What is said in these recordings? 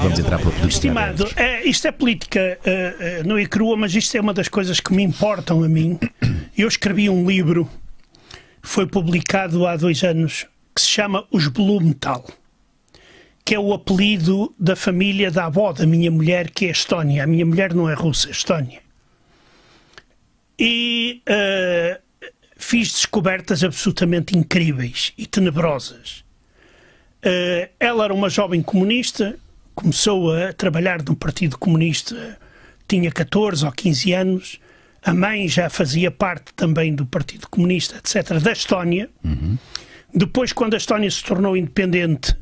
vamos entrar para a política. Estimado, isto é política não é crua, mas isto é uma das coisas que me importam a mim. Eu escrevi um livro, foi publicado há 2 anos, que se chama Os Blumenthal, que é o apelido da família da avó da minha mulher, que é Estónia. A minha mulher não é russa, é Estónia. E fiz descobertas absolutamente incríveis e tenebrosas. Ela era uma jovem comunista, começou a trabalhar no Partido Comunista, tinha 14 ou 15 anos. A mãe já fazia parte também do Partido Comunista, etc., da Estónia. Depois, quando a Estónia se tornou independente,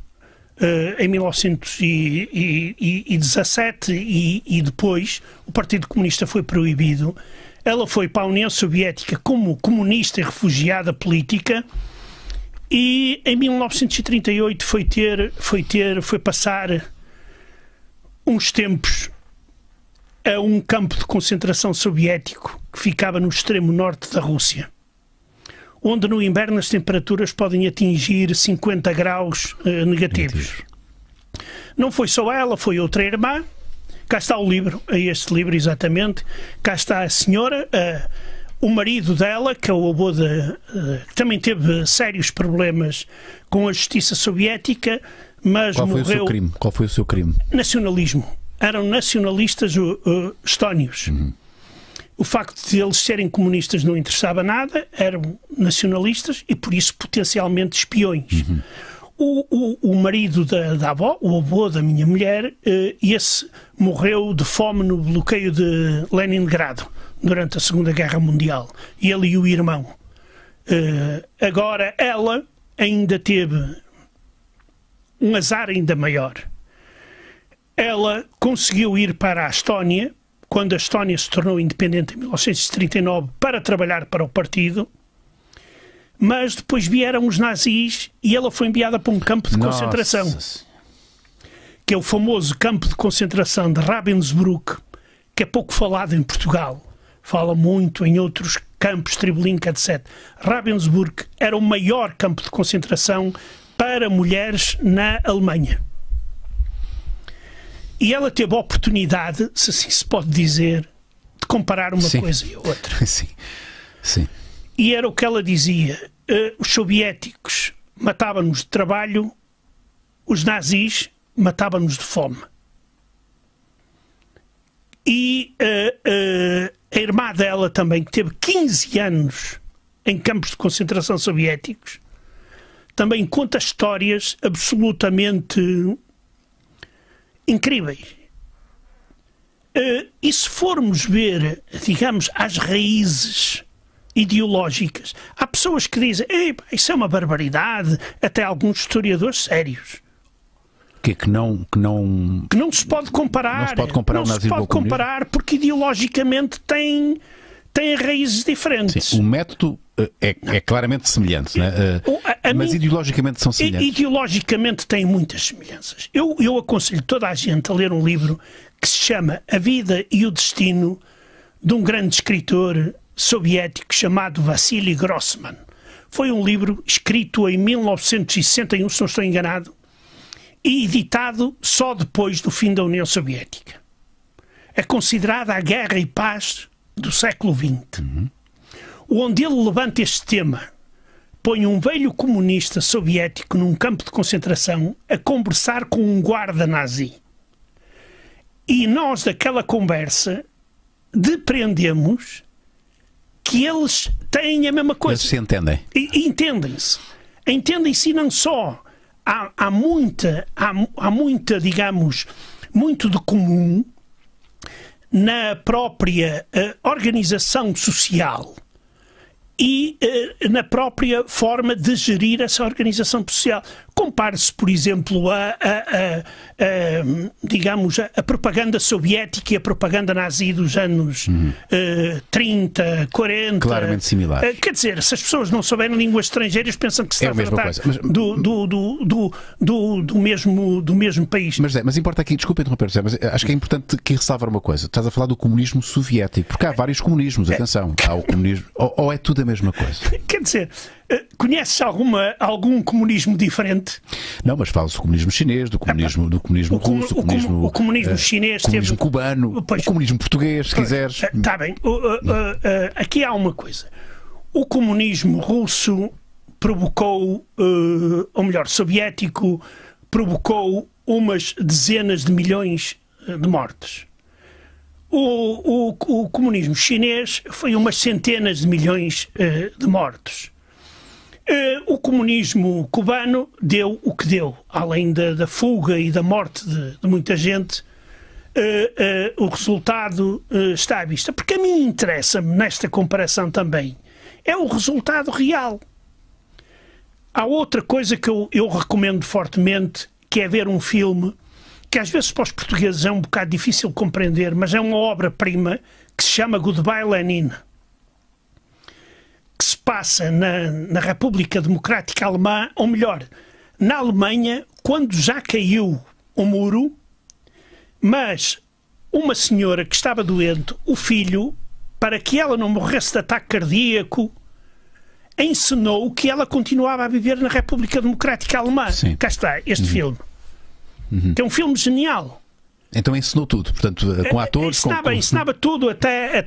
em 1917, e depois o Partido Comunista foi proibido, ela foi para a União Soviética como comunista e refugiada política, e em 1938 foi passar uns tempos a um campo de concentração soviético que ficava no extremo norte da Rússia, onde no inverno as temperaturas podem atingir 50 graus negativos. Não foi só ela, foi outra irmã. Cá está o livro, é este livro exatamente. Cá está a senhora, o marido dela, que é o avô que também teve sérios problemas com a justiça soviética, mas Qual foi morreu... o seu crime? Qual foi o seu crime? Nacionalismo. Eram nacionalistas estónios. O facto de eles serem comunistas não interessava nada, eram nacionalistas e por isso potencialmente espiões. O marido da avó, o avô da minha mulher, esse morreu de fome no bloqueio de Leningrado durante a Segunda Guerra Mundial. Ele e o irmão. Agora ela ainda teve um azar ainda maior. Ela conseguiu ir para a Estónia, quando a Estónia se tornou independente em 1939, para trabalhar para o partido, mas depois vieram os nazis e ela foi enviada para um campo de concentração, que é o famoso campo de concentração de Ravensbrück, que é pouco falado em Portugal. Fala muito em outros campos, Treblinka, etc. Ravensbrück era o maior campo de concentração para mulheres na Alemanha. E ela teve a oportunidade, se assim se pode dizer, de comparar uma coisa e a outra. Sim. E era o que ela dizia. Os soviéticos matavam-nos de trabalho, os nazis matavam-nos de fome. E a irmã dela também, que teve 15 anos em campos de concentração soviéticos, também conta histórias absolutamente incríveis. E se formos ver, digamos, as raízes ideológicas, há pessoas que dizem isso é uma barbaridade, até alguns historiadores sérios. Que não se pode comparar. Não se pode comparar o nazismo com o comunismo? Comparar porque ideologicamente tem raízes diferentes. Sim, o método é claramente semelhante, não é? Mas ideologicamente são semelhantes. Ideologicamente tem muitas semelhanças. Eu aconselho toda a gente a ler um livro que se chama A Vida e o Destino, de um grande escritor soviético chamado Vassili Grossman. Foi um livro escrito em 1961, se não estou enganado, e editado só depois do fim da União Soviética. É considerada a guerra e paz do século XX. Onde ele levanta este tema, põe um velho comunista soviético num campo de concentração a conversar com um guarda nazi. E nós, daquela conversa, depreendemos que eles têm a mesma coisa. Eles se entendem. E entendem-se. Entendem-se e não só. Há muita, digamos, muito de comum na própria organização social e na própria forma de gerir essa organização social. Compare-se, por exemplo, digamos, a propaganda soviética e a propaganda nazi dos anos 30, 40. Claramente similar. Quer dizer, se as pessoas não souberem línguas estrangeiras, pensam que se está a tratar do mesmo país. Mas importa aqui, desculpa interromper, José, mas acho que é importante aqui ressalvar uma coisa. Estás a falar do comunismo soviético, porque há vários comunismos, atenção. Há o comunismo, ou é tudo a mesma coisa? Quer dizer, conheces algum comunismo diferente? Exatamente. Não, mas fala-se do comunismo chinês, do comunismo russo, o comunismo chinês, comunismo cubano, pois, o comunismo português, se quiseres. Está bem. Aqui há uma coisa. O comunismo russo provocou, ou melhor, soviético, provocou umas dezenas de milhões de mortes. O comunismo chinês foi umas centenas de milhões de mortos. O comunismo cubano deu o que deu, além da fuga e da morte de muita gente. O resultado está à vista. Porque a mim interessa-me, nesta comparação também, é o resultado real. Há outra coisa que eu recomendo fortemente, que é ver um filme que às vezes para os portugueses é um bocado difícil de compreender, mas é uma obra-prima que se chama Goodbye Lenin, que se passa na República Democrática Alemã, ou melhor, na Alemanha, quando já caiu o muro, mas uma senhora que estava doente, o filho, para que ela não morresse de ataque cardíaco, ensinou que ela continuava a viver na República Democrática Alemã. Sim. Cá está, este filme. Que é um filme genial. Então ensinou tudo, portanto, com atores... Ensinava tudo, até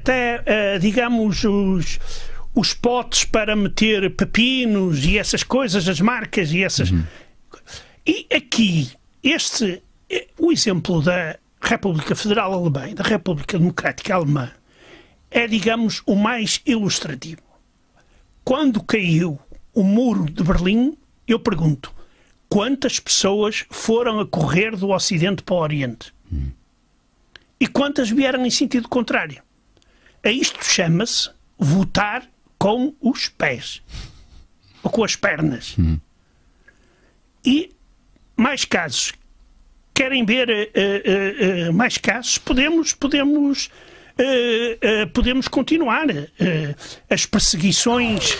digamos, os potes para meter pepinos e essas coisas, as marcas e essas... E aqui, o exemplo da República Federal Alemã e da República Democrática Alemã é, digamos, o mais ilustrativo. Quando caiu o muro de Berlim, eu pergunto, quantas pessoas foram a correr do Ocidente para o Oriente? E quantas vieram em sentido contrário? A isto chama-se votar com os pés. Ou com as pernas. E mais casos. Querem ver mais casos? Podemos continuar. As perseguições